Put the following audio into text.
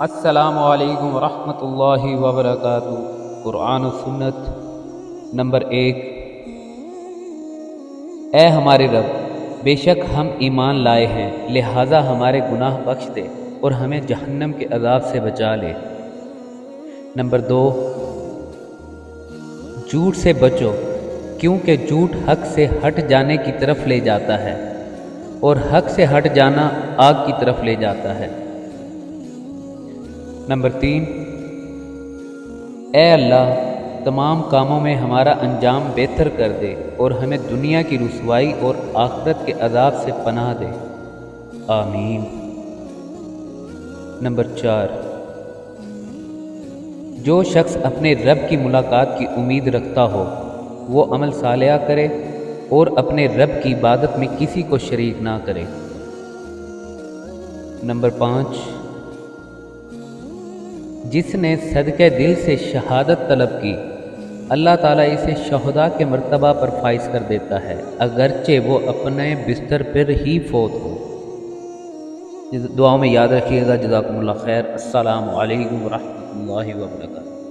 السلام علیکم ورحمۃ اللہ وبرکاتہ۔ قرآن و سنت نمبر 1۔ اے ہمارے رب، بے شک ہم ایمان لائے ہیں، لہٰذا ہمارے گناہ بخش دے اور ہمیں جہنم کے عذاب سے بچا لے۔ نمبر 2، جھوٹ سے بچو، کیونکہ جھوٹ حق سے ہٹ جانے کی طرف لے جاتا ہے اور حق سے ہٹ جانا آگ کی طرف لے جاتا ہے۔ نمبر 3، اے اللہ، تمام کاموں میں ہمارا انجام بہتر کر دے اور ہمیں دنیا کی رسوائی اور آخرت کے عذاب سے پناہ دے، آمین۔ نمبر 4، جو شخص اپنے رب کی ملاقات کی امید رکھتا ہو وہ عمل صالحہ کرے اور اپنے رب کی عبادت میں کسی کو شریک نہ کرے۔ نمبر 5، جس نے صدقہ دل سے شہادت طلب کی، اللہ تعالیٰ اسے شہداء کے مرتبہ پر فائز کر دیتا ہے، اگرچہ وہ اپنے بستر پر ہی فوت ہو۔ دعاؤں میں یاد رکھیے گا۔ جزاکم اللہ خیر۔ السلام علیکم ورحمۃ اللہ وبرکاتہ۔